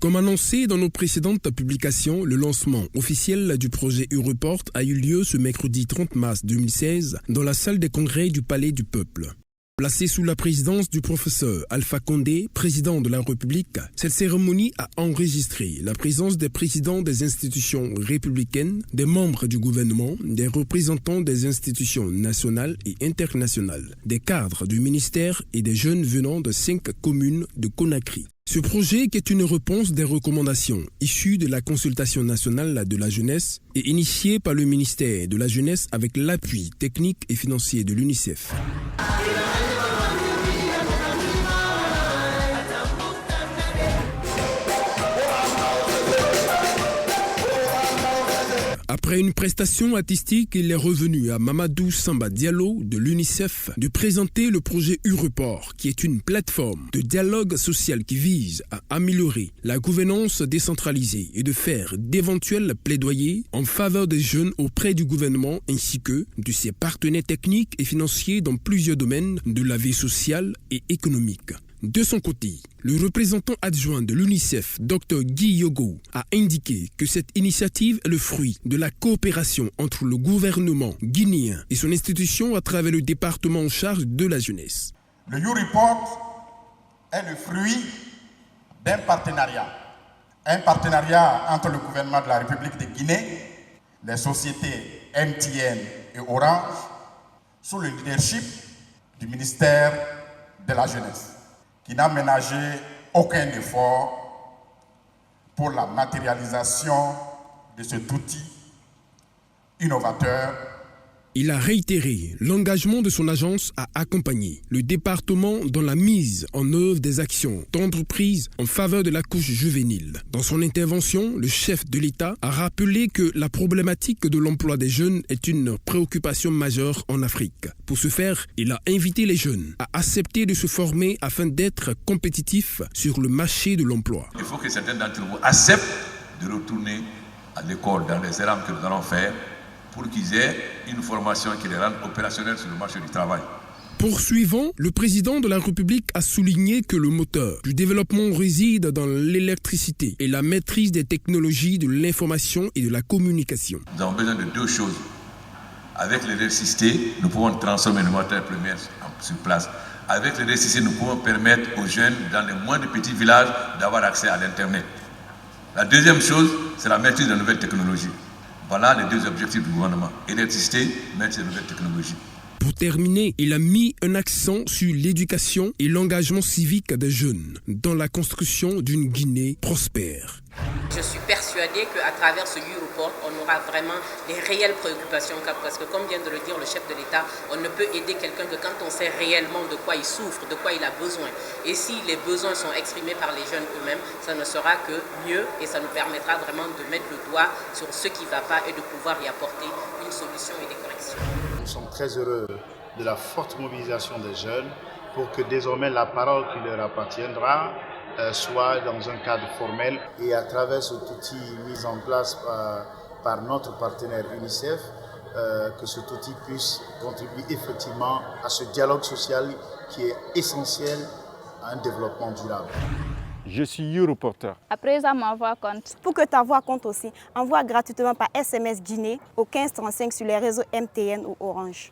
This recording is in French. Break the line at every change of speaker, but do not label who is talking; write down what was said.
Comme annoncé dans nos précédentes publications, le lancement officiel du projet Europort a eu lieu ce mercredi 30 mars 2016 dans la salle des congrès du Palais du Peuple. Placée sous la présidence du professeur Alpha Condé, président de la République, cette cérémonie a enregistré la présence des présidents des institutions républicaines, des membres du gouvernement, des représentants des institutions nationales et internationales, des cadres du ministère et des jeunes venant de 5 communes de Conakry. Ce projet, qui est une réponse des recommandations issues de la consultation nationale de la jeunesse, est initié par le ministère de la Jeunesse avec l'appui technique et financier de l'UNICEF. Après une prestation artistique, il est revenu à Mamadou Samba Diallo de l'UNICEF de présenter le projet Europort, qui est une plateforme de dialogue social qui vise à améliorer la gouvernance décentralisée et de faire d'éventuels plaidoyers en faveur des jeunes auprès du gouvernement ainsi que de ses partenaires techniques et financiers dans plusieurs domaines de la vie sociale et économique. De son côté, le représentant adjoint de l'UNICEF, Dr Guy Yogo, a indiqué que cette initiative est le fruit de la coopération entre le gouvernement guinéen et son institution à travers le département en charge de la jeunesse.
Le Europort est le fruit d'un partenariat. Un partenariat entre le gouvernement de la République de Guinée, les sociétés MTN et Orange, sous le leadership du ministère de la Jeunesse, qui n'a ménagé aucun effort pour la matérialisation de cet outil innovateur.
Il a réitéré l'engagement de son agence à accompagner le département dans la mise en œuvre des actions d'entreprise en faveur de la couche juvénile. Dans son intervention, le chef de l'État a rappelé que la problématique de l'emploi des jeunes est une préoccupation majeure en Afrique. Pour ce faire, il a invité les jeunes à accepter de se former afin d'être compétitifs sur le marché de l'emploi.
Il faut que certains d'entre vous acceptent de retourner à l'école dans les érables que nous allons faire, pour qu'ils aient une formation qui les rende opérationnels sur le marché du travail.
Poursuivant, le président de la République a souligné que le moteur du développement réside dans l'électricité et la maîtrise des technologies de l'information et de la communication.
Nous avons besoin de 2 choses. Avec l'électricité, nous pouvons transformer nos matières premières sur place. Avec l'électricité, nous pouvons permettre aux jeunes dans les moins de petits villages d'avoir accès à l'Internet. La deuxième chose, c'est la maîtrise de nouvelles technologies. Voilà les 2 objectifs du gouvernement, électricité, maîtrise de nouvelles technologies.
Pour terminer, il a mis un accent sur l'éducation et l'engagement civique des jeunes dans la construction d'une Guinée prospère.
Je suis persuadée qu'à travers ce Europort, on aura vraiment des réelles préoccupations, parce que comme vient de le dire le chef de l'État, on ne peut aider quelqu'un que quand on sait réellement de quoi il souffre, de quoi il a besoin. Et si les besoins sont exprimés par les jeunes eux-mêmes, ça ne sera que mieux et ça nous permettra vraiment de mettre le doigt sur ce qui ne va pas et de pouvoir y apporter une solution et des corrections.
Nous sommes très heureux de la forte mobilisation des jeunes pour que désormais la parole qui leur appartiendra soit dans un cadre formel. Et à travers cet outil mis en place par notre partenaire UNICEF, que cet outil puisse contribuer effectivement à ce dialogue social qui est essentiel à un développement durable.
Je suis Europorteur.
À présent, ma voix compte.
Pour que ta voix compte aussi, envoie gratuitement par SMS Guinée au 1535 sur les réseaux MTN ou Orange.